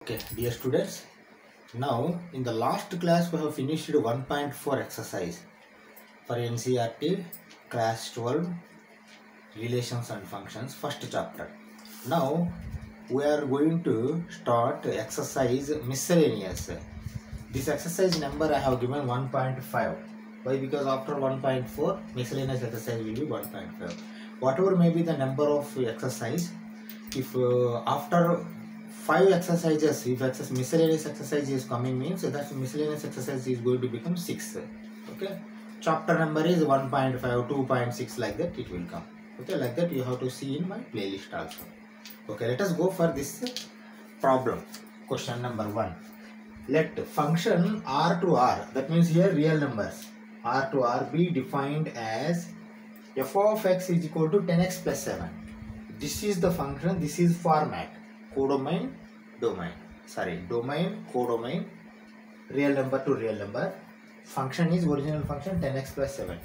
Okay, dear students, now in the last class we have finished 1.4 exercise for NCERT class 12 relations and functions first chapter. Now we are going to start exercise miscellaneous. This exercise number I have given 1.5. Why? Because after 1.4 miscellaneous exercise will be 1.5. Whatever may be the number of exercise, if after 5 exercises, if miscellaneous exercise is coming, means that miscellaneous exercise is going to become 6. Okay, chapter number is 1.5, 2.6, like that it will come. Okay, like that you have to see in my playlist also. Okay, let us go for this problem. Question number 1. Let function r to r, that means here real numbers, r to r be defined as f of x is equal to 10x plus 7. This is the function, this is format, codomain, domain, codomain, real number to real number. Function is original function 10x plus 7.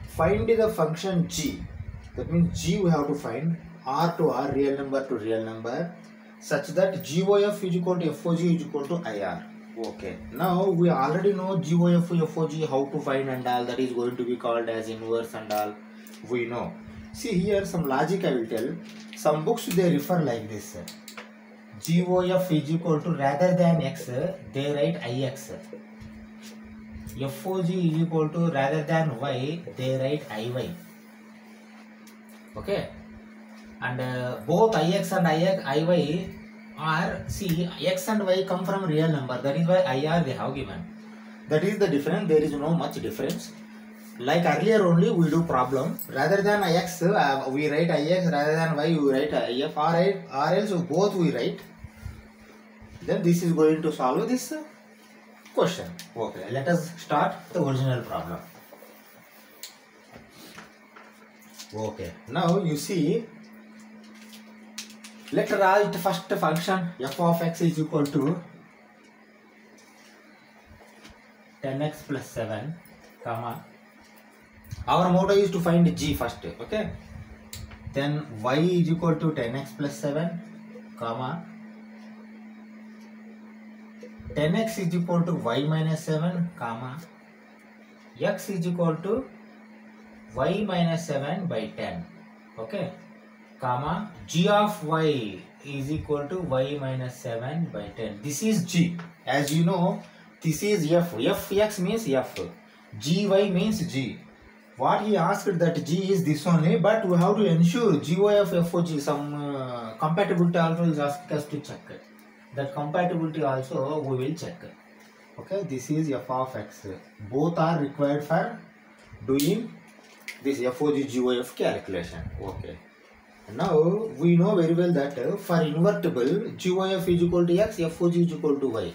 Find the function g, that means g we have to find, r to r, real number to real number, such that GOF is equal to FOG is equal to IR. Okay, now we already know GOF, FOG, how to find and all, that is going to be called as inverse and all, we know. See here some logic I will tell. Some books they refer like this. GOF is equal to, rather than x, they write IX. FOG is equal to, rather than y, they write IY. Okay, and both IX and IY are, see, x and y come from real number, that is why IR they have given. That is the difference, there is no much difference. Like earlier only we do problem, rather than Ix we write Ix, rather than y we write IF, or else both we write. Then this is going to solve this question. Okay, let us start the original problem. Okay, now you see, let us write first function f of x is equal to 10x plus 7, comma. Our motto is to find g first, okay? Then y is equal to 10x plus 7, comma. 10x is equal to y minus 7, comma. X is equal to y minus 7 by 10, okay? Comma, g of y is equal to y minus 7 by 10. This is g. As you know, this is f. Fx means f. Gy means g. What he asked that g is this only, but we have to ensure GOF, FOG, some compatibility also is asked us to check. That compatibility also we will check. Okay, this is f of x. Both are required for doing this FOG GOF calculation. Okay. Now we know very well that for invertible, GOF is equal to x, FOG is equal to y.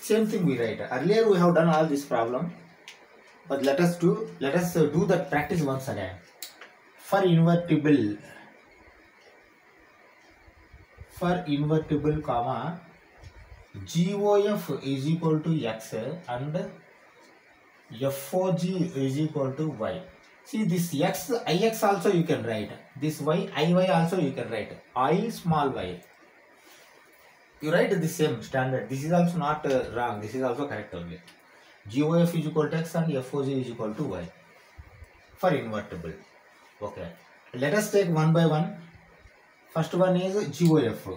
Same thing we write. Earlier we have done all this problem, but let us do that practice once again. For invertible, comma, GOF is equal to x and FOG is equal to y. See, this x, IX also you can write. This y, IY also you can write. I small y. You write the same standard. This is also not wrong. This is also correct only. GOF is equal to x and FOG is equal to y. For invertible. Okay. Let us take one by one. First one is GOF.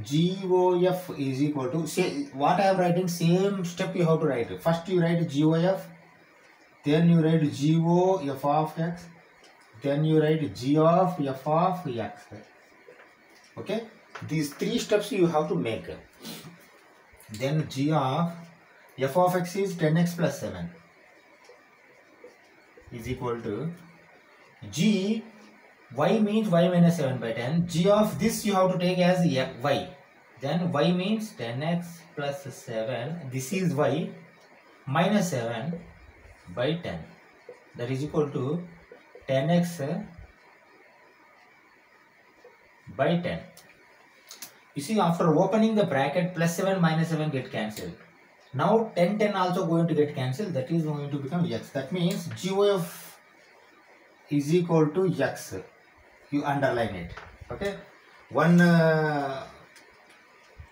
GOF is equal to, say what I am writing, same step you have to write. First you write GOF. Then you write GO f of x, then you write g of f of x. Okay, these 3 steps you have to make. Then g of f of x is 10x plus 7 is equal to g, y means y minus 7 by 10. G of this you have to take as y. Then y means 10x plus 7. This is y minus 7 by 10, that is equal to 10x by 10. You see, after opening the bracket, plus 7 minus 7 get cancelled. Now 10 also going to get cancelled, that is going to become x. That means GOF is equal to x. You underline it. Okay, one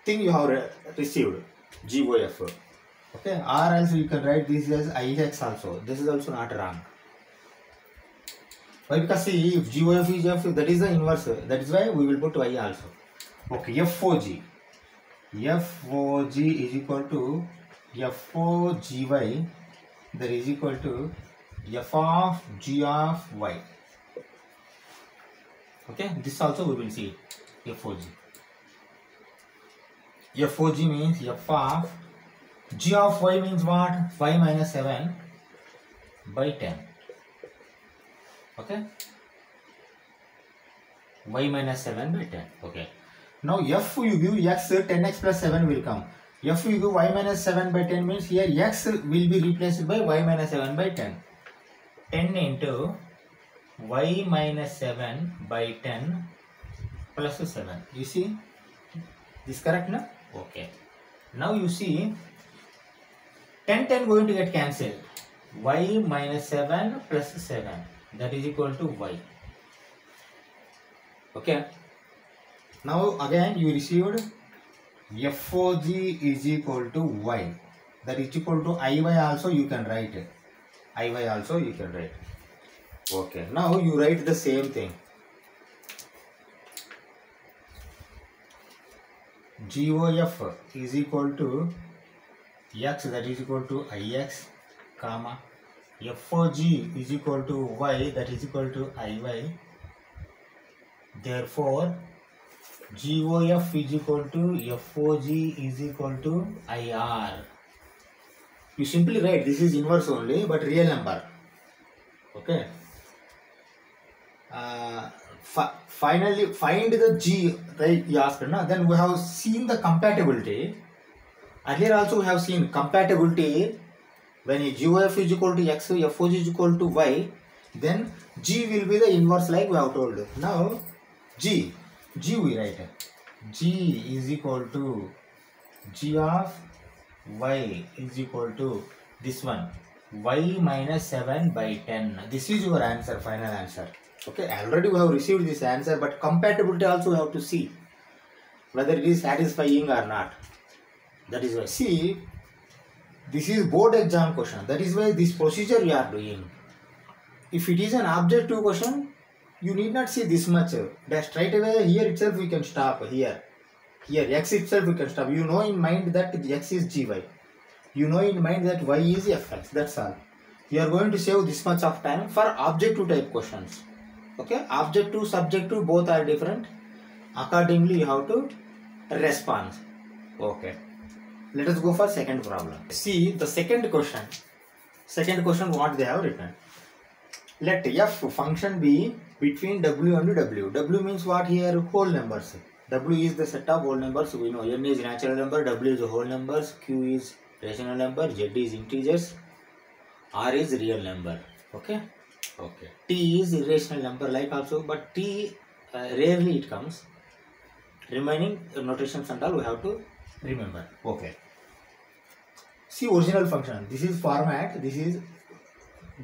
thing you have received, GOF. Okay, or else you can write this as IX also. This is also not wrong. Why? Because see, if GOF is F, that is the inverse. That is why we will put Y also. Okay, FOG. FOG is equal to FOGY, that is equal to F of G of Y. Okay, this also we will see FOG. FOG means F of G of Y means what? Y minus 7 by 10. Okay, Y minus 7 by 10. Okay. Now F you give X, 10X plus 7 will come. F you give Y minus 7 by 10 means here X will be replaced by Y minus 7 by 10. 10 into Y minus 7 by 10 plus 7. You see? This correct now? Okay. Now you see 10 going to get cancelled. Y minus 7 plus 7, that is equal to Y. Okay. Now again you received FOG is equal to Y. That is equal to IY also you can write. IY also you can write. Okay. Now you write the same thing. GOF is equal to X, that is equal to IX, comma. FOG is equal to Y, that is equal to IY. Therefore, GOF is equal to FOG is equal to IR. You simply write this is inverse only, but real number. Okay. Finally, find the G, right? You asked, no? Then we have seen the compatibility. Earlier also we have seen compatibility. When GOF is equal to X, FOG is equal to Y, then G will be the inverse like we have told. Now, G we write. G is equal to G of Y is equal to this one. Y minus 7 by 10. This is your answer, final answer. Okay, already we have received this answer, but compatibility also we have to see whether it is satisfying or not. That is why, see, this is board exam question. That is why this procedure we are doing. If it is an objective question, you need not see this much. That straight away here itself we can stop. Here X itself we can stop. You know in mind that X is GY. You know in mind that Y is FX. That's all. You are going to save this much of time for objective type questions. Okay, objective, subjective both are different. Accordingly you have to respond. Okay. Let us go for second problem. See the second question. Second question what they have written. Let F function be between W and W. W means what here? Whole numbers. W is the set of whole numbers. We know N is natural number, W is whole numbers, Q is rational number, Z is integers, R is real number. Okay. Okay. T is irrational number like also, but T rarely it comes. Remaining notations and all we have to remember. Okay. See original function. This is format. This is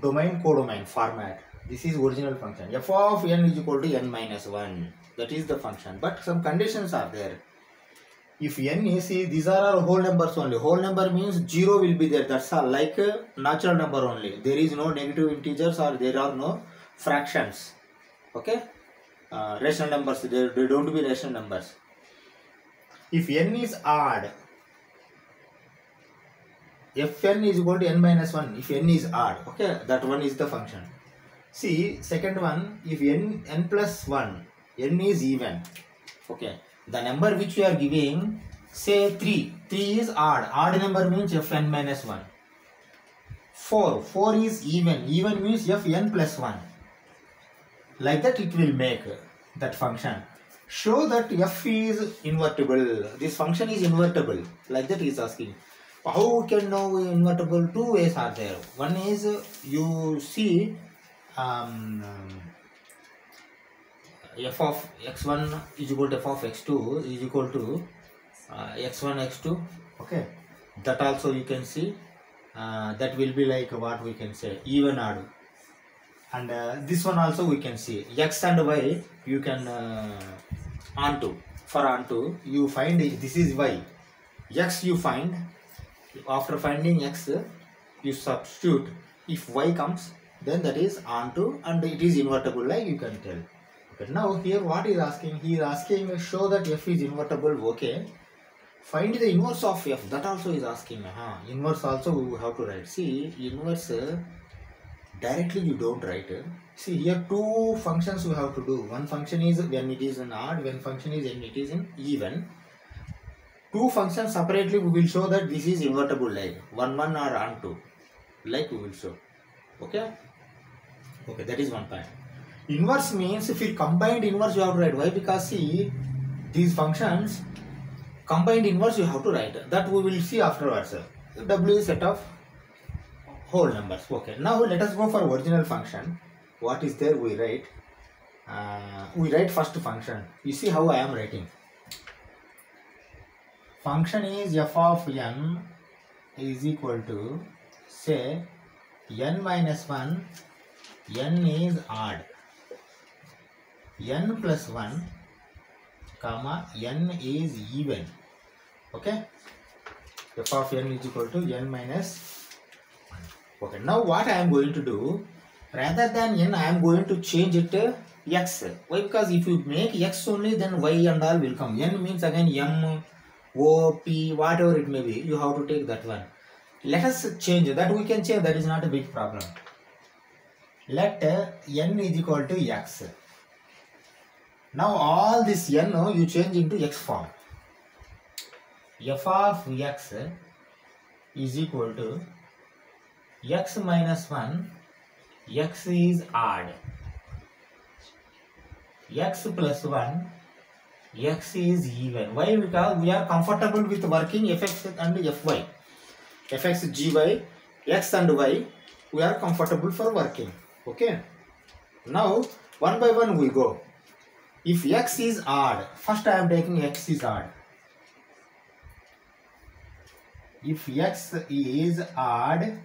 domain, codomain format. This is original function. F of n is equal to n minus 1. That is the function. But some conditions are there. If n is, see, these are our whole numbers only. Whole number means 0 will be there. That's all. Like natural number only. There is no negative integers or there are no fractions. Okay. Rational numbers. They don't be rational numbers. If n is odd, Fn is equal to n minus 1. If n is odd, okay, that one is the function. See, second one, if n plus 1, n is even, okay, the number which we are giving, say 3 is odd. Odd number means Fn minus 1. 4 is even means Fn plus 1. Like that it will make that function. Show that F is invertible. This function is invertible. Like that he is asking. How we can know invertible? Two ways are there. One is you see f of x1 is equal to f of x2 is equal to x1 x2. Okay, that also you can see. That will be like what we can say even odd. And this one also we can see x and y you can onto. for onto, you find this is y. X you find, after finding x, you substitute. If y comes, then that is onto, and it is invertible, like you can tell. Okay, now here what is asking? He is asking show that f is invertible. Okay, find the inverse of f. That also is asking. Inverse also we have to write. See, inverse directly you don't write. See, here two functions we have to do. One function is when it is an odd, one function is when it is an even. Two functions separately we will show that this is invertible, like 1 1 or onto, like we will show. Okay, okay, that is one point. Inverse means if you combined inverse you have to write. Why? Because see, these functions combined inverse you have to write. That we will see afterwards. W is set of whole numbers. Okay, now let us go for original function. What is there? We write. We write first function. You see how I am writing. Function is f of n is equal to, say, n minus 1, n is odd, n plus 1, comma, n is even. Okay, f of n is equal to n minus 1. Okay, now what I am going to do, rather than n I am going to change it to x. Why? Because if you make x only, then y and all will come. N means again m, o, p, whatever it may be, you have to take that one. Let us change that. We can change, that is not a big problem. Let n is equal to x. Now all this n you change into x form. F of x is equal to x minus 1, x is odd, x plus 1, x is even. Why? Because we are comfortable with working fx and fy. Fx, gy, x and y, we are comfortable for working. Okay. Now, one by one we go. If x is odd, first I am taking x is odd. If x is odd,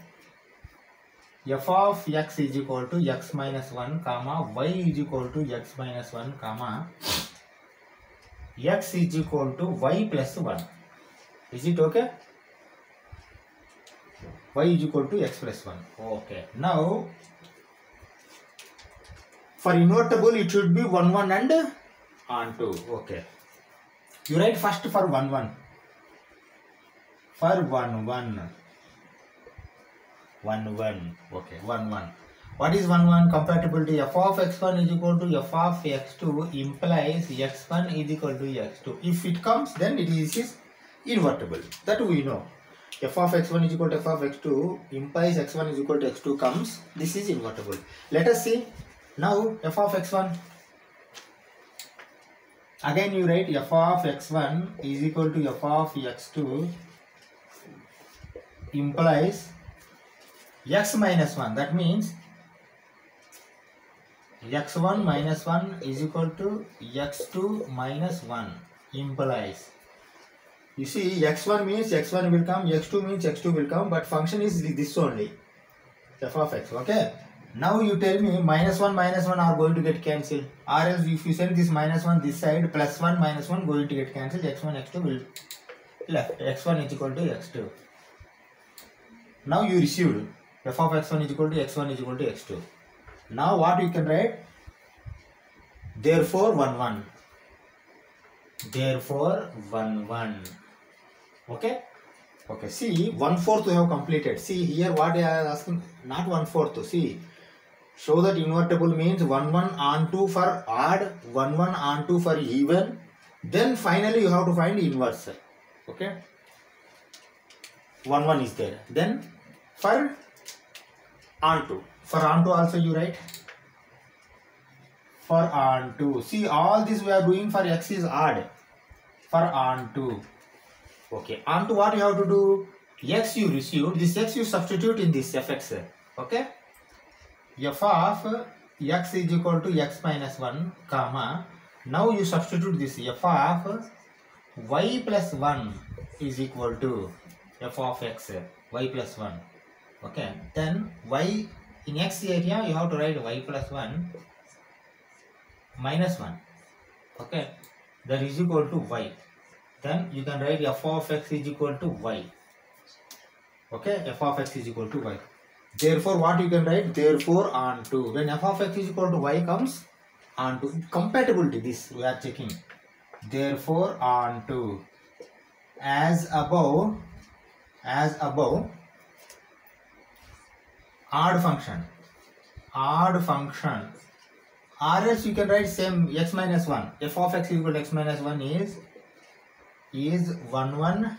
f of x is equal to x minus 1, comma, y is equal to x minus 1, comma, x is equal to y plus 1. Is it okay? Y is equal to x plus 1. Okay. Now, for invertible, it should be 1 1 and onto. Okay. You write first for 1 1. For 1 1. 1 1. Okay. 1 1. What is 1 1? Compatibility. F of x1 is equal to f of x2 implies x1 is equal to x2. If it comes, then it is invertible. That we know. F of x1 is equal to f of x2 implies x1 is equal to x2 comes. This is invertible. Let us see. Now f of x1. Again you write f of x1 is equal to f of x2 implies x minus 1. That means x1 minus 1 is equal to x2 minus 1 implies. You see, x1 means x1 will come, x2 means x2 will come, but function is this only, f of x. Okay. Now you tell me minus 1 are going to get cancelled, or else if you send this minus 1 this side, plus 1 minus 1 going to get cancelled, x1 x2 will left, x1 is equal to x2. Now you received f of x1 is equal to x1 is equal to x2. Now what you can write? Therefore 1 1. Therefore 1 1. Okay. Okay. See, 1/4 we have completed. See here what I am asking. Not 1/4. See. Show that invertible means 1 1 onto for odd, 1 1 onto for even. Then finally you have to find inverse. Okay. 1 1 is there. Then for onto. For onto also you write. For onto. See, all this we are doing for x is odd. For onto. Okay. Onto what you have to do? X you received. This x you substitute in this fx. Okay. F of x is equal to x minus 1, comma. Now you substitute this f of y plus 1 is equal to f of x, y plus 1. Okay. Then y in x area you have to write y plus 1 minus 1. Okay. that is equal to y. Then you can write f of x is equal to y. Okay, f of x is equal to y. Therefore, what you can write? Therefore, onto when f of x is equal to y comes onto compatibility. This we are checking. Therefore, onto as above, odd function, or else you can write same x minus 1. F of x is equal to x minus 1 is 1 1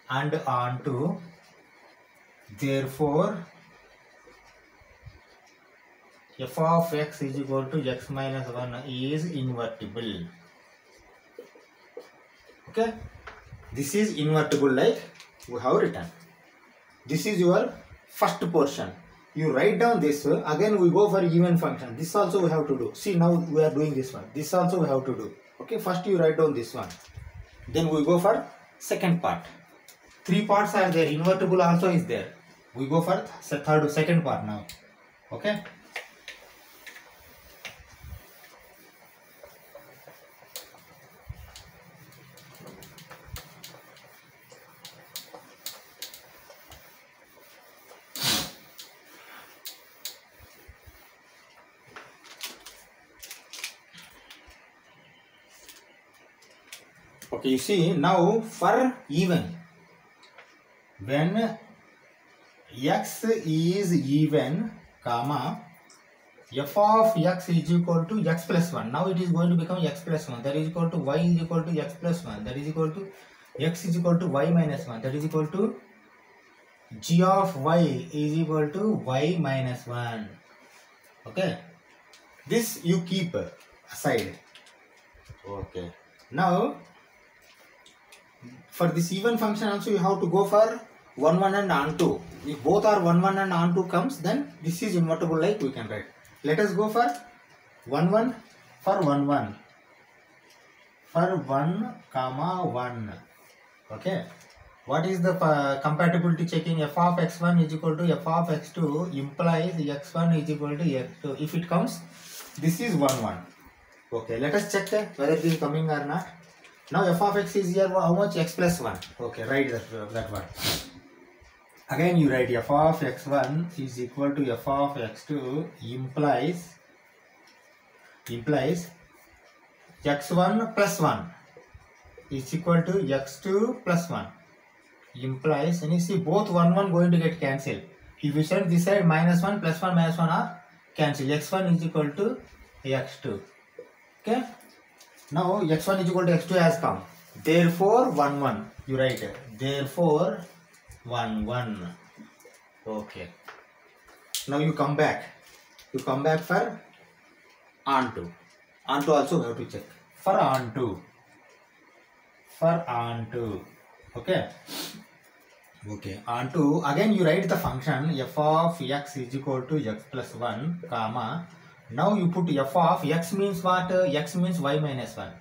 and onto therefore f of x is equal to x minus 1 is invertible. Okay, this is invertible like we have written. This is your first portion. You write down this, again we go for even function. This also we have to do. See, now we are doing this one. This also we have to do. Okay, first you write down this one. Then we go for second part. 3 parts are there. Invertible also is there. We go for second part now. Okay. Okay, you see now for even, when x is even, comma, f of x is equal to x plus 1. Now it is going to become x plus 1. That is equal to y is equal to x plus 1. That is equal to x is equal to y minus 1. That is equal to g of y is equal to y minus 1. Okay. This you keep aside. Okay. Now, for this even function also you have to go for 1 1 and onto. If both are 1 1 and onto comes, then this is invertible like we can write. Let us go for 1 1 for 1 1 for 1 comma 1. Okay. What is the compatibility checking? F of x1 is equal to f of x2 implies x1 is equal to x2. If it comes, this is 1 1. Okay. Let us check whether it is coming or not. Now f of x is here how much? X plus 1. Okay, write that one. Again you write f of x1 is equal to f of x2 implies x1 plus 1 is equal to x2 plus 1 implies, and you see both 1 1 going to get cancelled. If you send this side minus 1 plus 1 minus 1 are cancelled. x1 is equal to x2. Okay. Now x1 is equal to x2 has come. Therefore 1 1. You write it. Therefore 1 1. Okay. Now you come back. You come back for onto. Onto also we have to check. For onto. Okay. Okay. Onto. Again you write the function f of x is equal to x plus 1 comma. Now you put f of x means what? X means y minus 1.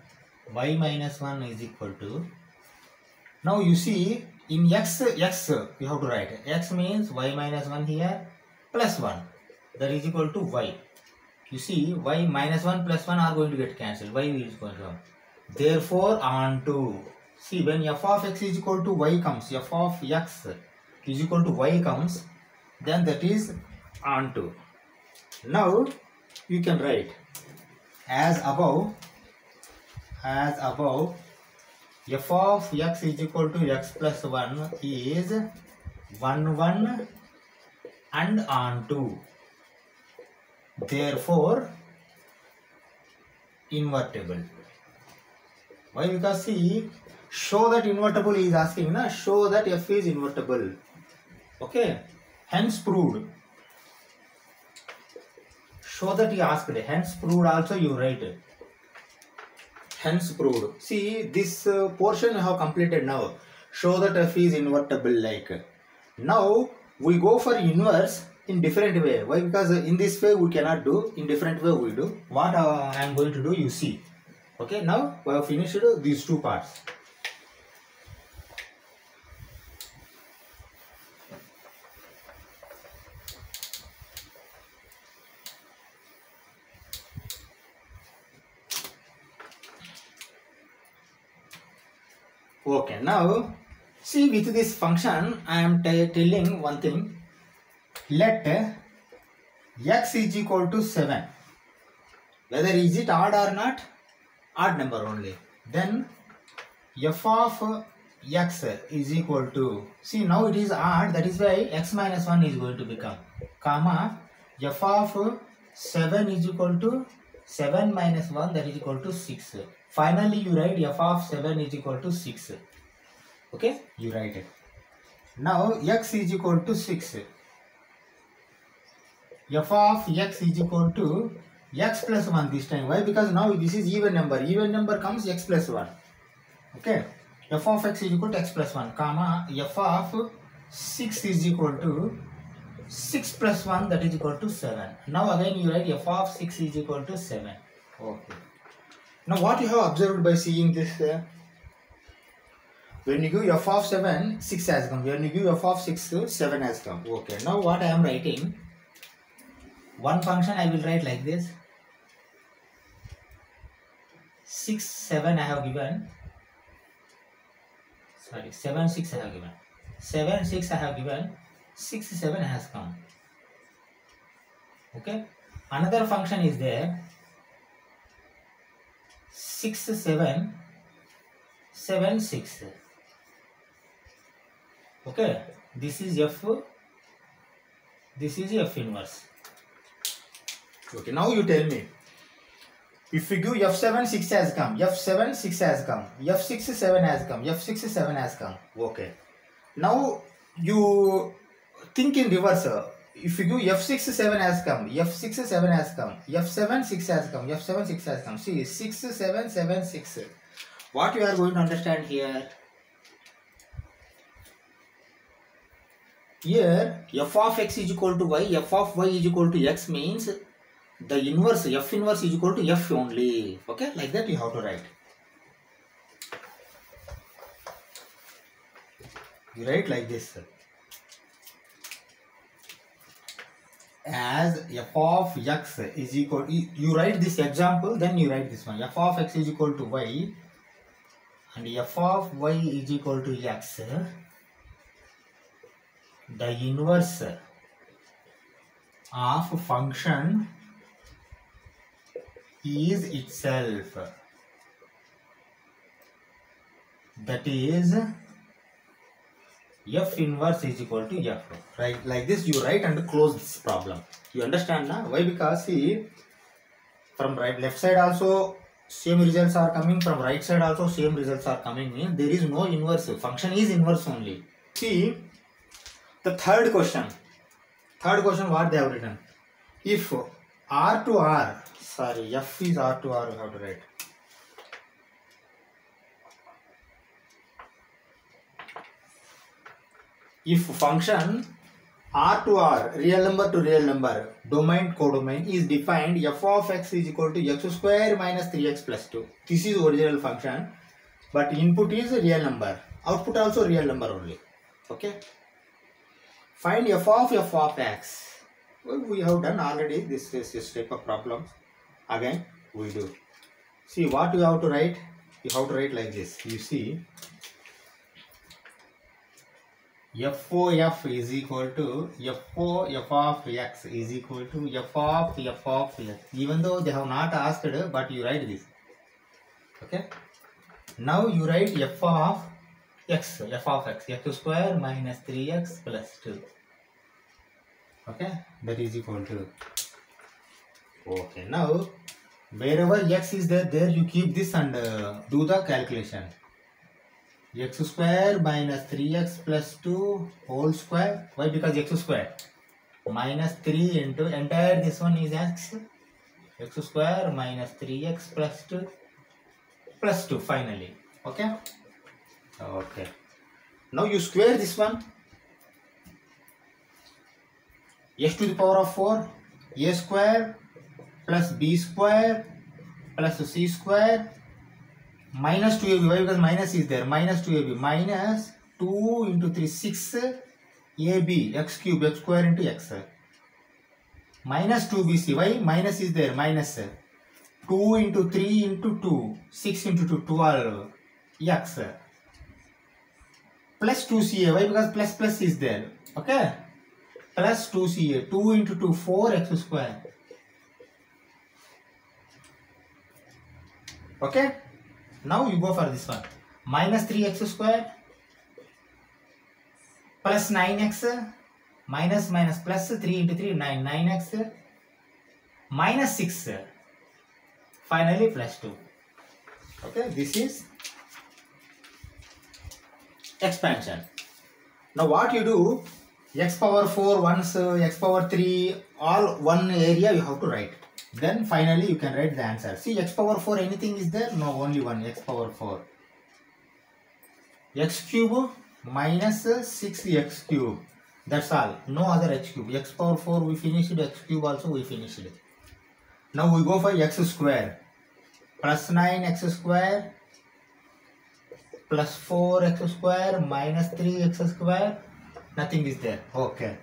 Y minus 1 is equal to. Now you see in x you have to write. X means y minus 1 here plus 1. That is equal to y. You see y minus 1 plus 1 are going to get cancelled. Y is going to come. Therefore onto. See when f of x is equal to y comes. F of x is equal to y comes. Then that is onto. Now you can write as above f of x is equal to x plus 1 is 1 1 and onto. Therefore invertible. Why? Because see, show that invertible is asking, na? Show that f is invertible. Okay. Hence proved. Show that he asked. Hence proved also you write. Hence proved. See, this portion you have completed now. Show that f is invertible like. Now we go for inverse in different way. Why? Because in this way we cannot do. In different way we do. What I am going to do, you see. Okay. Now we have finished these two parts. Okay, now see, with this function I am telling one thing. Let x is equal to 7. Whether is it odd or not? Odd number only. Then f of x is equal to, see now it is odd, that is why x minus 1 is going to become, comma, f of 7 is equal to 7 minus 1, that is equal to 6. Finally you write f of 7 is equal to 6. Okay, you write it. Now x is equal to 6. F of x is equal to x plus 1 this time. Why? Because now this is even number. Even number comes x plus 1. Okay. F of x is equal to x plus 1, comma, f of 6 is equal to 6 plus 1, that is equal to 7. Now again you write f of 6 is equal to 7. Okay. Now what you have observed by seeing this? When you give f of 7, 6 has come. When you give f of 6, 7 has come. Okay. Now what I am writing? One function I will write like this. 6, 7 I have given. Sorry, 7, 6 I have given. 7, 6 I have given. 6, 7 has come. Okay. Another function is there. 6, 7, 7, 6. Okay. This is f. This is f inverse. Okay. Now you tell me. If you give f7, 6 has come, f7, 6 has come, f6, 7 has come, f6, 7 has come. Okay. Now you think in reverse. If you give f6, 7 has come, f6, 7 has come, f7, 6 has come, f7, 6 has come. See, 6, 7, 7, 6. What you are going to understand here? Here, f of x is equal to y, f of y is equal to x means the inverse, f inverse is equal to f only. Okay, like that you have to write. You write like this. As f of x is equal, you write this example, then you write this one. F of x is equal to y and f of y is equal to x. The inverse of function is itself, that is f inverse is equal to f. Right, like this you write and close this problem. You understand now? Why? Because see, from left side also same results are coming, from right side also same results are coming. There is no inverse, function is inverse only. See the third question what they have written. If r to r, sorry, f is r to r, we have to write. If function r to r, real number to real number, domain codomain is defined, f of x is equal to x square minus 3x plus 2. This is original function, but input is real number, output also real number only. Okay. Find f of x. Well, we have done already this type of problems. Again we do. See what you have to write. You have to write like this. You see, f is equal to f of x is equal to f of x. Even though they have not asked, but you write this. Okay. Now you write f of x, x square minus 3x plus 2. Okay, that is equal to. Okay, now wherever x is there you keep this and do the calculation. X square minus 3x plus 2 whole square. Why? Because x square minus 3 into entire this one is x square minus 3x plus 2 finally. Okay. Okay. Now you square this one. x to the power of 4, a square plus b square plus c square minus 2ab. Why? Because minus is there. Minus 2ab minus 2 into 3, 6 ab, x cube, x square into x. Minus 2bc. Why? Minus is there. Minus 2 into 3 into 2, 6 into 2, 12 x plus 2ca. Why? Because plus plus is there. Okay, plus 2ca. 2 into 2, 4x square. Okay, now you go for this one. Minus 3x square plus 9x minus minus plus 3 into 3, 9, 9x minus 6, finally plus 2. Okay, this is expansion. Now what you do, x power 4 once, x power 3, all one area you have to write. Then finally you can write the answer. See, x power 4, anything is there? No, only one, x power 4. X cube minus 6x cube. That's all. No other x cube. X power 4 we finished, x cube also we finished. Now we go for x square. Plus 9x square plus 4x square minus 3x square. Nothing is there. Okay.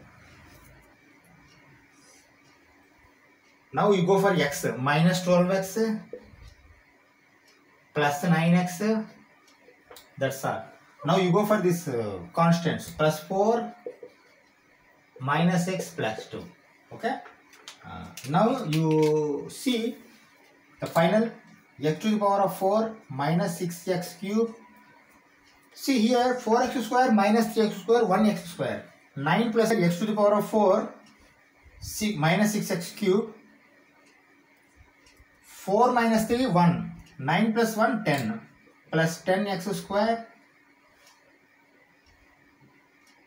Now you go for x minus 12x plus 9x. That's all. Now you go for this constants, plus 4 minus x plus 2. Okay. Now you see the final, x to the power of 4 minus 6x cube. See here, 4x square minus 3x square, 1x square. 9 plus x to the power of 4 minus 6x cube. 4 minus 3, 1. 9 plus 1, 10. Plus 10x square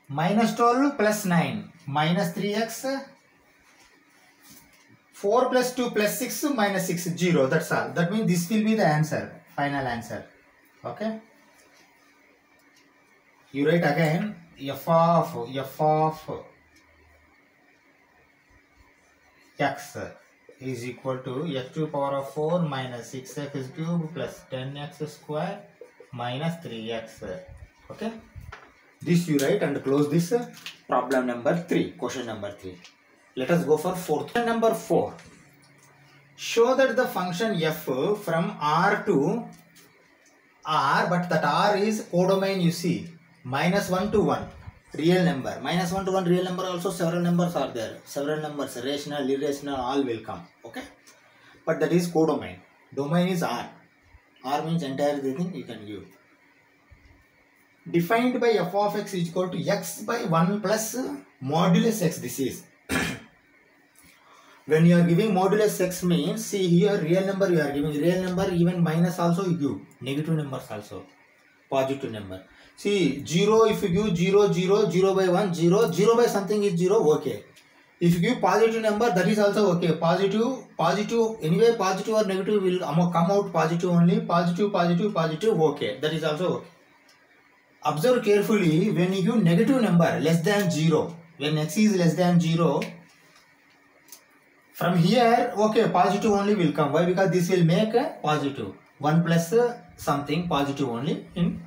minus 12 plus 9 minus 3x. 4 plus 2 plus 6 minus 6, 0. That's all. That means this will be the answer, final answer. Okay. You write again f of x is equal to x to the power of 4 minus 6x cube plus 10x square minus 3x. Okay. This you write and close this problem number 3, question number 3. Let us go for fourth. Number 4. Show that the function f from R to R, but that R is codomain, you see. Minus 1 to 1, real number. Minus 1 to 1 real number, also several numbers are there. Several numbers, rational, irrational, all will come. Okay. But that is codomain. Domain is R. R means entire thing you can give. Defined by f of x is equal to x by 1 plus modulus x. This is. When you are giving modulus x means, see here real number you are giving, real number, even minus also you give, negative numbers also, positive number. See 0, if you give 0, 0, 0 by 1, 0, 0 by something is 0, okay. If you give positive number, that is also okay. Positive, anyway positive or negative will come out positive only, positive, okay. That is also okay. Observe carefully, when you give negative number less than 0, when x is less than 0, from here, okay, positive only will come. Why? Because this will make a positive. 1 plus something positive only in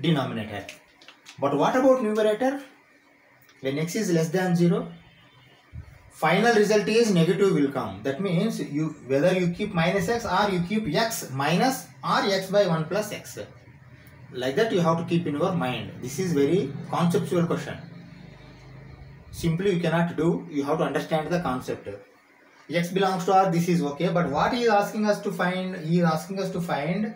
denominator. But what about numerator? When x is less than 0, final result is negative will come. That means whether you keep minus x or you keep x minus or x by 1 plus x. Like that you have to keep in your mind. This is very conceptual question. Simply you cannot do. You have to understand the concept. X belongs to R, this is okay. But what he is asking us to find? He is asking us to find,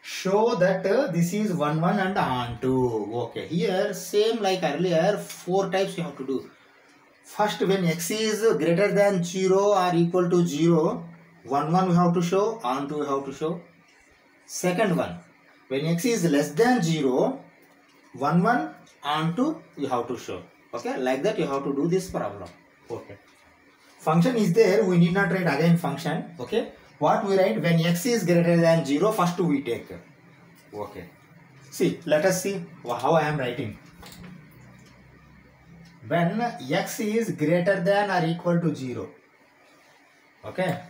show that this is 1, 1 and on 2. Okay. Here same like earlier, 4 types you have to do. First, when x is greater than 0 or equal to 0, 1, 1 we have to show, on 2 we have to show. Second one, when x is less than 0, 1, 1, on 2 you have to show. Okay. Like that you have to do this problem. Okay. Function is there, we need not write again function. Okay. What we write, when x is greater than 0, first we take. Okay. See, let us see how I am writing. When x is greater than or equal to 0. Okay.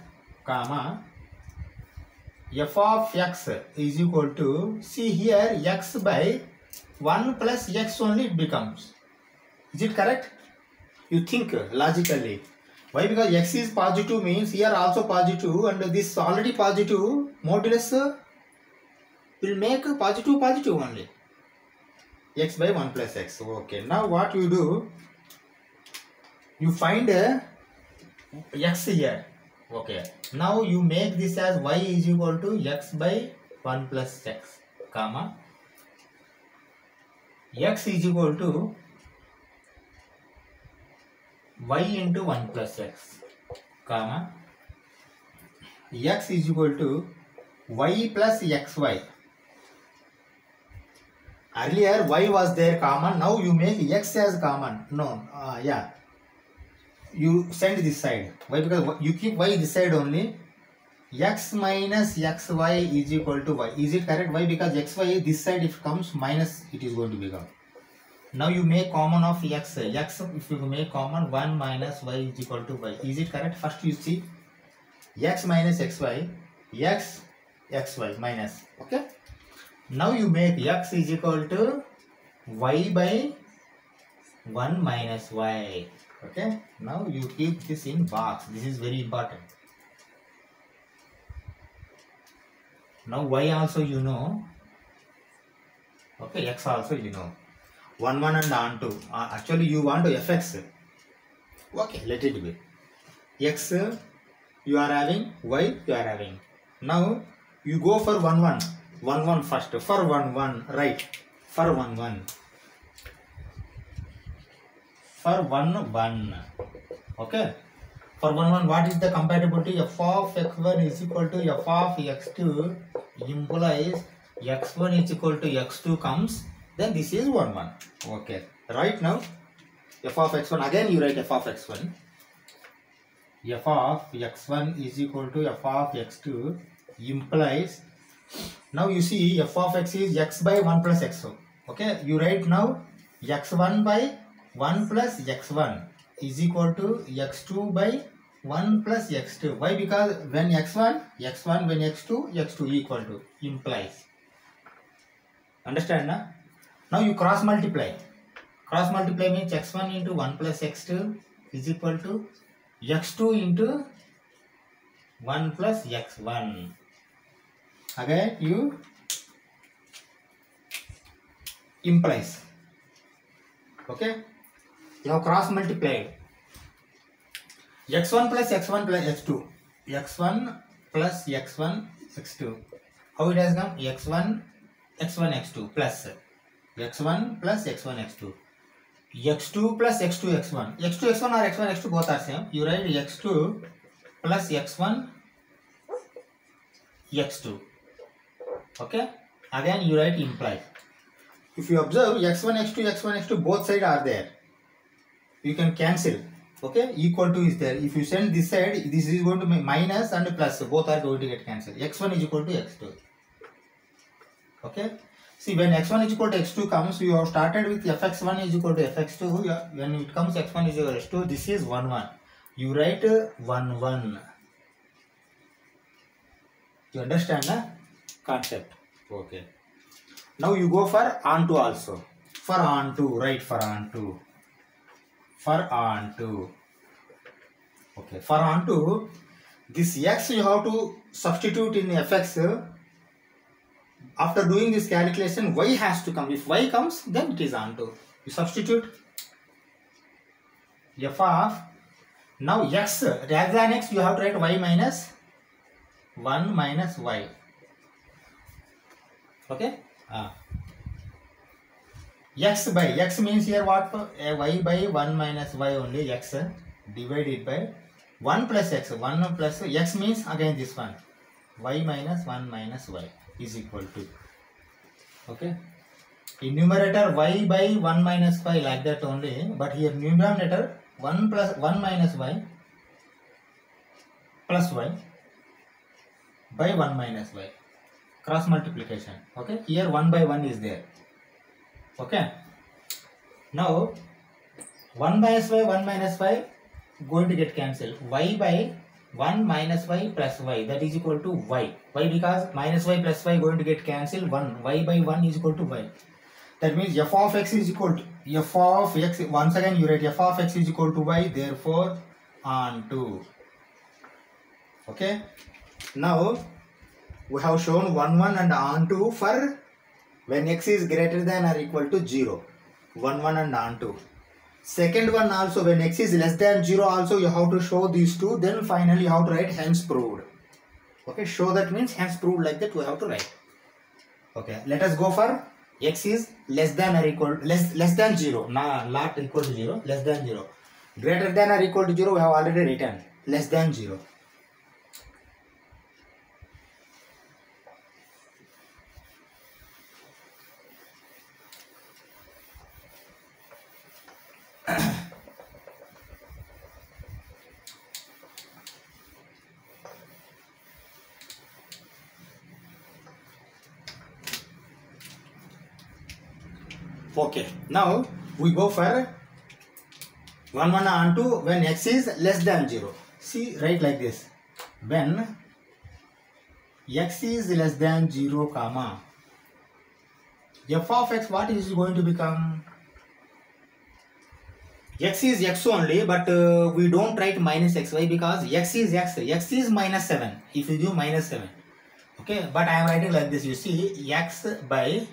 Comma. F of x is equal to, see here x by 1 plus x only it becomes. Is it correct? You think logically. Why? Because x is positive means here also positive and this already positive, modulus will make positive only. x by 1 plus x. Okay, now what you do, you find x here. Okay, now you make this as y is equal to x by 1 plus x, comma x is equal to y into 1 plus x, comma x is equal to y plus xy. Earlier y was there common, now you make x as common. No, yeah, you send this side. Why? Because you keep y this side only. X minus xy is equal to y. Is it correct? Why? Because xy this side if it comes minus, it is going to become. Now you make common of x. X if you make common, 1 minus y is equal to y. Is it correct? First you see x minus xy, x xy minus. Okay. Now you make x is equal to y by 1 minus y. Okay. Now you keep this in box. This is very important. Now y also you know. Okay. X also you know. 1 1 and on 2. Actually you want to fx. Okay. Let it be. X you are having, y you are having. Now you go for 1 1. 1 1 first. For 1 1, right. For 1 1. For 1 1. Okay. For 1 1, what is the compatibility? F of x1 is equal to f of x2 implies x1 is equal to x2 comes. Then this is 1 1. Okay. Right now, f of x1, again you write f of x1. F of x1 is equal to f of x2 implies, now you see f of x is x by 1 plus x2. Okay, you write now x1 by 1 plus x1 is equal to x2 by 1 plus x2. Why? Because when x1, when x2 equal to implies. Understand na? Now you cross multiply. Cross multiply means x1 into 1 plus x2 is equal to x2 into 1 plus x1. Again you implies. Okay. Now cross multiply. x1 plus x1 plus x2. x1 plus x1 x2. How it has come? x1 x2 plus x1 plus x1 x2. x2 plus x2 x1. x2 x1 or x1 x2 both are same. You write x2 plus x1 x2. Okay. Again you write implies. If you observe x1 x2 both sides are there. You can cancel. Okay. Equal to is there. If you send this side, this is going to be minus and plus. Both are going to get cancelled. x1 is equal to x2. Okay. See, when x1 is equal to x2 comes, you have started with fx1 is equal to fx2. When it comes x1 is equal to x2, this is 1 1. You write 1 1. You understand the concept? Okay. Now you go for onto also. For onto, right? For onto. For onto. Okay. For onto, this x you have to substitute in fx. After doing this calculation, y has to come. If y comes, then it is onto. You substitute f of, now x, rather than x, you have to write y minus 1 minus y. Okay? X by, x means here what? Y by 1 minus y only, x divided by 1 plus x. 1 plus x means again this one. Y minus 1 minus y is equal to. Okay? In numerator y by 1 minus y like that only, but here numerator 1 plus 1 minus y plus y by 1 minus y. Cross multiplication. Okay? Here 1 by 1 is there. Okay? Now 1 minus y going to get cancelled. Y by 1 minus y plus y, that is equal to y. Why? Because minus y plus y going to get cancelled. 1. Y by 1 is equal to y. That means f of x is equal to f of x. Once again you write f of x is equal to y. Therefore onto. Okay. Now we have shown 1 1 and onto for when x is greater than or equal to 0. 1, 1 and on 2. Second one also, when x is less than 0 also you have to show these two. Then finally you have to write hence proved. Okay, show that means hence proved, like that we have to write. Okay, let us go for x is less than or equal less than 0. Not equal to 0, less than 0. Greater than or equal to 0 we have already written. Less than 0. Okay, now we go for 1, 1 on 2 when x is less than 0. See, write like this. When x is less than 0, comma, f of x, what is going to become? X is x only, but we don't write minus xy because x is x. X is minus 7. If you do minus 7. Okay, but I am writing like this. You see, x by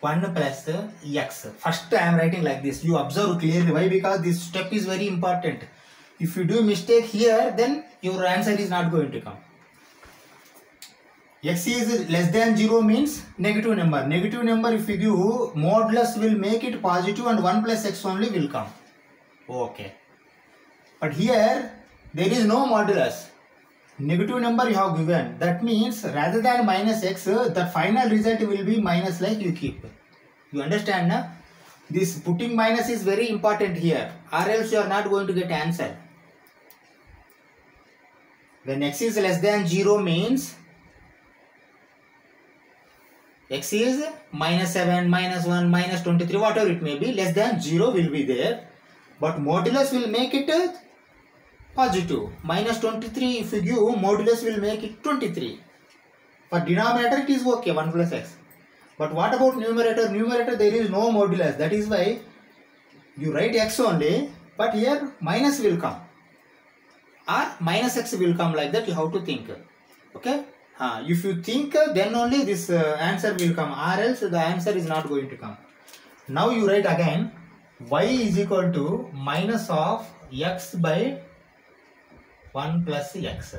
1 plus x. First I am writing like this. You observe clearly. Why? Because this step is very important. If you do mistake here, then your answer is not going to come. X is less than 0 means negative number. Negative number, if you give modulus, will make it positive and 1 plus x only will come. Okay. But here there is no modulus. Negative number you have given. That means rather than minus x, the final result will be minus, like you keep. You understand, na? This putting minus is very important here, or else you are not going to get answer. When x is less than 0 means x is minus 7, minus 1, minus 23, whatever it may be, less than 0 will be there. But modulus will make it positive. Minus 23, if you give, modulus will make it 23. For denominator it is okay, 1 plus x. But what about numerator? Numerator there is no modulus. That is why you write x only, but here minus will come. Or minus x will come, like that you have to think. Okay? If you think, then only this answer will come, or else the answer is not going to come. Now you write again, y is equal to minus of x by 1 plus x.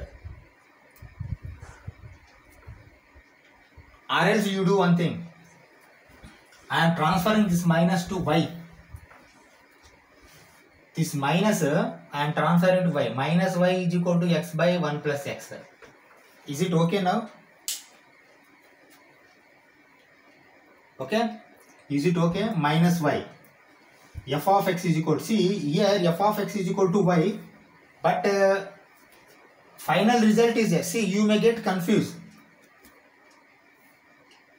Or else you do one thing. I am transferring this minus to y. This minus I am transferring to y. Minus y is equal to x by 1 plus x. Is it okay now? Okay? Is it okay? Minus y. F of x is equal to, see here f of x is equal to y, but final result is x. See, you may get confused.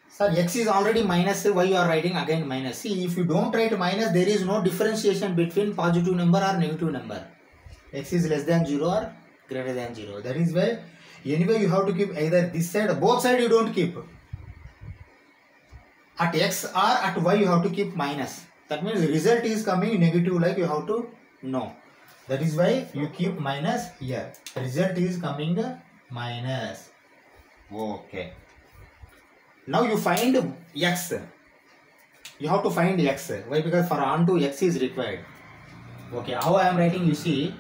Sir, x is already minus, why you are writing again minus? See, if you don't write minus, there is no differentiation between positive number or negative number. X is less than 0 or greater than 0. That is why anyway you have to keep either this side, both sides you don't keep. At x or at y you have to keep minus. That means the result is coming negative, like you have to know. That is why you keep minus here. Result is coming minus. Okay. Now you find x. You have to find x. Why? Because for onto x is required. Okay. How I am writing? You see,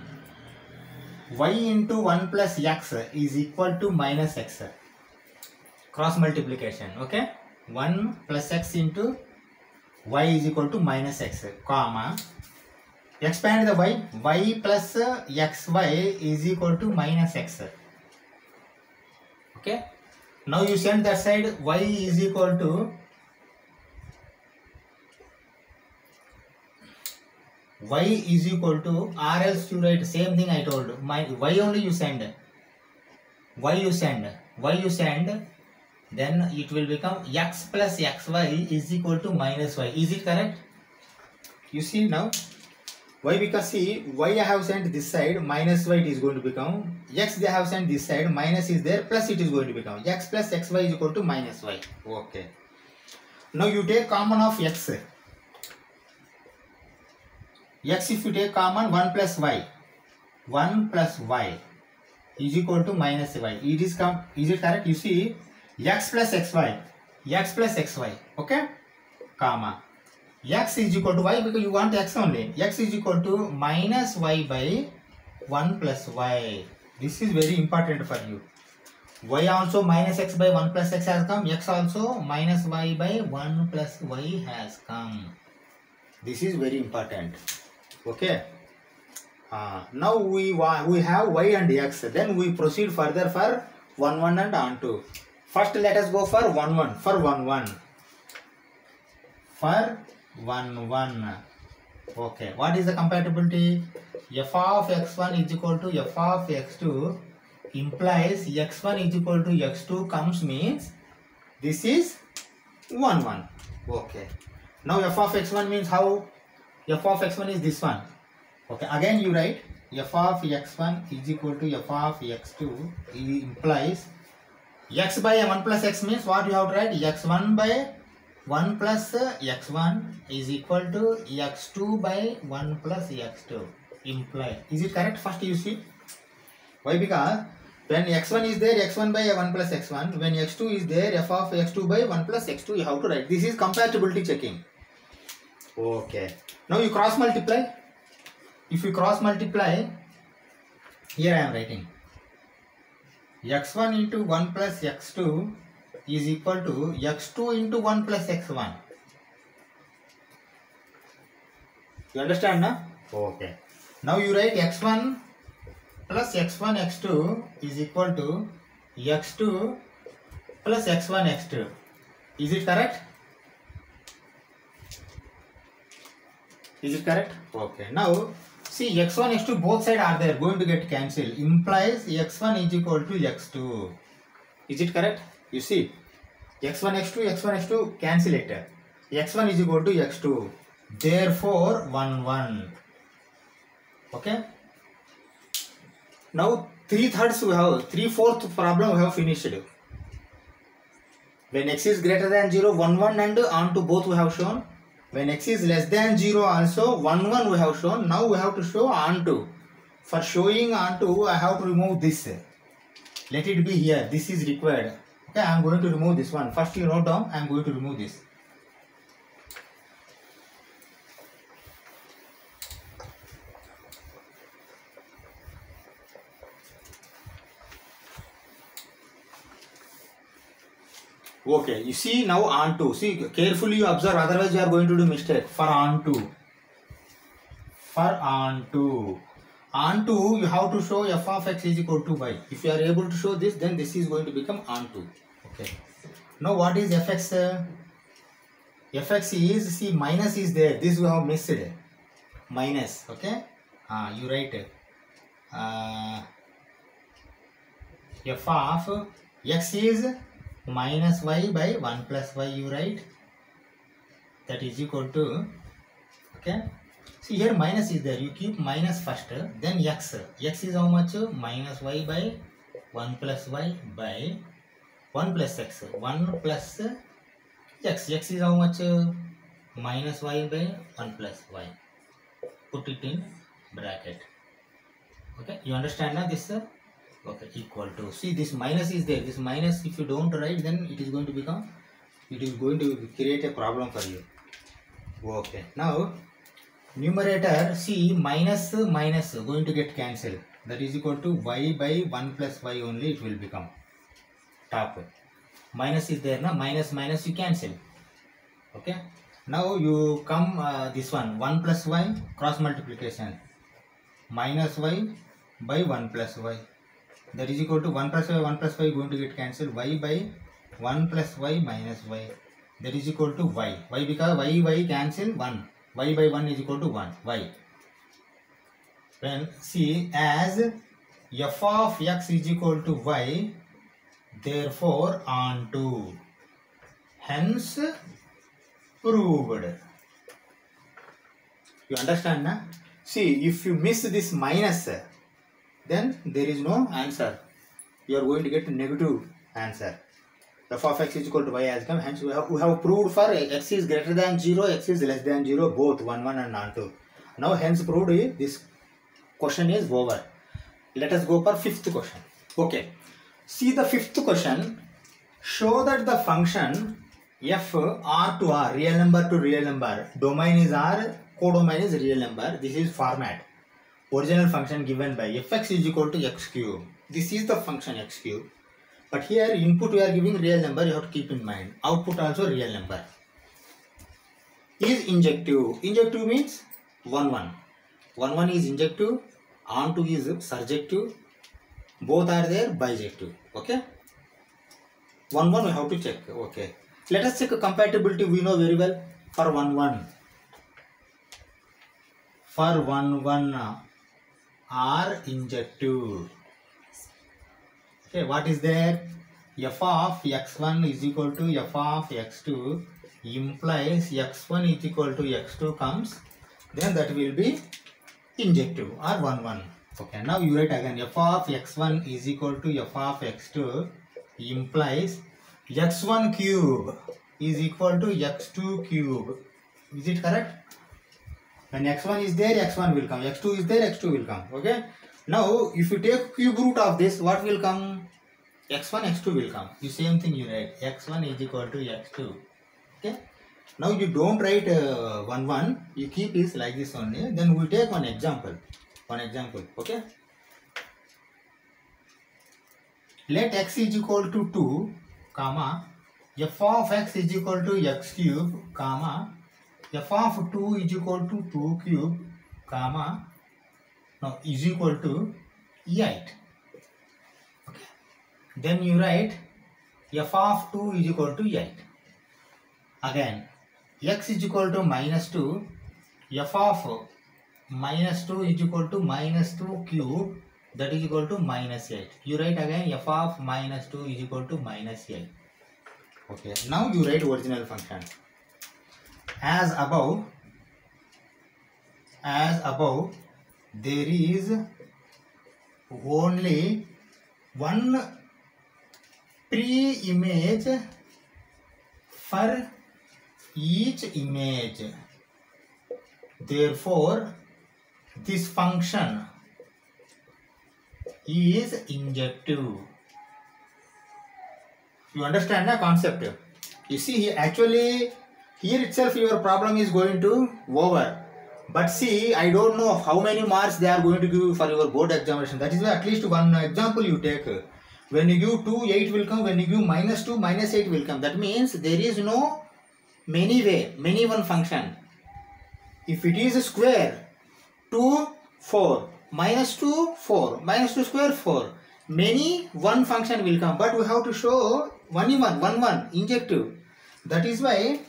y into 1 plus x is equal to minus x. Cross multiplication. Okay. 1 plus x into y is equal to minus x, comma, expand the y plus xy is equal to minus x. Okay. Now you send that side, y is equal to or else you write same thing I told. My y only you send. Y you send. Then it will become x plus xy is equal to minus y. Is it correct? You see now. Why? Because see, y I have sent this side, minus y it is going to become. X they have sent this side, minus is there, plus it is going to become. X plus xy is equal to minus y. Okay. Now you take common of x. X if you take common, 1 plus y. 1 plus y is equal to minus y. Is it correct? You see, x plus xy. x plus xy, okay, comma x is equal to y, because you want x only. X is equal to minus y by 1 plus y. This is very important for you. Y also minus x by 1 plus x has come. X also minus y by 1 plus y has come. This is very important. Okay. Now we have y and x. Then we proceed further for 1 1 and on 2. First let us go for 1 1. For 1 1. For 1 1. Okay. What is the compatibility? F of x1 is equal to f of x2 implies x1 is equal to x2 comes means this is 1 1. Okay. Now f of x1 means how? F of x1 is this one. Okay. Again you write f of x1 is equal to f of x2 implies x by 1 plus x means what you have to write? x1 by 1 plus x1 is equal to x2 by 1 plus x2 imply. Is it correct? First you see. Why? Because when x1 is there, x1 by 1 plus x1. When x2 is there, f of x2 by 1 plus x2 you have to write. This is compatibility checking. Okay. Now you cross multiply. If you cross multiply, here I am writing x1 into 1 plus x2 is equal to x2 into 1 plus x1. You understand, na? Okay. Now you write x1 plus x1 x2 is equal to x2 plus x1 x2. Is it correct? Is it correct? Okay. Now see x1 x2 both sides are there, going to get cancelled. Implies x1 is equal to x2. Is it correct? You see x1 x2 cancel it. x1 is equal to x2. Therefore 1 1. Okay. Now 3/3 we have, 3/4 problem we have finished. When x is greater than 0, 1 1 and on to both we have shown. When x is less than 0 also 1 1 we have shown. Now we have to show on to. For showing on to I have to remove this. Let it be here. This is required. Okay, I am going to remove this one. First you note down, I am going to remove this. Okay, you see now on to. See, carefully you observe, otherwise you are going to do mistake. For on to. For on to. On to, you have to show f of x is equal to y. If you are able to show this, then this is going to become on to. Okay. Now what is fx? Fx is, see, minus is there. This we have missed. Minus. Okay. You write f of x is minus y by 1 plus y, you write. That is equal to, okay. See here minus is there, you keep minus first, then x. X is how much? Minus y by 1 plus y by 1 plus x. 1 plus x. X is how much? Minus y by 1 plus y. Put it in bracket. Okay, you understand now this? Okay, equal to. See, this minus is there. This minus, if you don't write, then it is going to become, it is going to create a problem for you. Okay, now numerator, see, minus minus going to get cancelled. That is equal to y by 1 plus y only it will become. Top. Minus is there, na? Minus minus you cancel. Okay. Now you come this one, 1 plus y, cross multiplication. Minus y by 1 plus y. That is equal to 1 plus y going to get cancelled. Y by 1 plus y minus y. That is equal to y. Why? Because y cancel 1. Y by 1 is equal to 1. Y. When see, as f of x is equal to y, therefore on to. Hence proved. You understand, na? See, if you miss this minus, then there is no answer. You are going to get a negative answer. F of x is equal to y has come. Hence we have proved for x is greater than 0, x is less than 0, both 1 1 and on 2. Now hence proved, this question is over. Let us go for fifth question. Okay. See the fifth question. Show that the function F R to R, real number to real number. Domain is R, codomain is real number. This is format. Original function given by fx is equal to x cube. This is the function x cube. But here input we are giving real number, you have to keep in mind. Output also real number. Is injective. Injective means 1 1. 1 1 is injective, onto is surjective. Both are there bijective. Okay. 1 1 we have to check. Okay. Let us check compatibility. We know very well for 1 1. For 1 1 are injective. Okay, what is there? F of x1 is equal to f of x2 implies x1 is equal to x2 comes, then that will be injective or 1 1. Okay, now you write again f of x1 is equal to f of x2 implies x1 cube is equal to x2 cube. Is it correct? When x1 is there, x1 will come. x2 is there, x2 will come. Okay. Now, if you take cube root of this, what will come? x1, x2 will come. The same thing you write. x1 is equal to x2. Okay. Now, you don't write 1, 1. You keep this like this only. Then we take one example. Okay. Let x is equal to 2, comma, f of x is equal to x cube, comma, f of 2 is equal to 2 cube, comma, now is equal to 8. Okay. Then you write f of 2 is equal to 8. Again, x is equal to minus 2, f of minus 2 is equal to minus 2 cube, that is equal to minus 8. You write again f of minus 2 is equal to minus 8. Okay. Now you write original function. As above, there is only one pre-image for each image. Therefore, this function is injective. You understand the concept? You see, actually, here itself your problem is going to over. But see, I don't know how many marks they are going to give for your board examination. That is why at least one example you take. When you give 2, 8 will come. When you give minus 2, minus 8 will come. That means there is no many one function. If it is a square, 2, 4, minus 2, 4, minus 2 square, 4. Many one function will come. But we have to show one, injective. That is why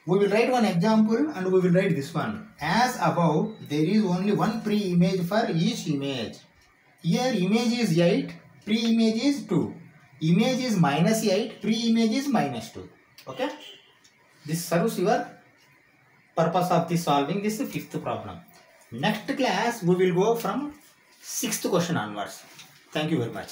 we will write one example and we will write this one. As above, there is only one pre-image for each image. Here image is 8, pre-image is 2. Image is minus 8, pre-image is minus 2. Okay? This serves your purpose of this solving this 5th problem. Next class we will go from 6th question onwards. Thank you very much.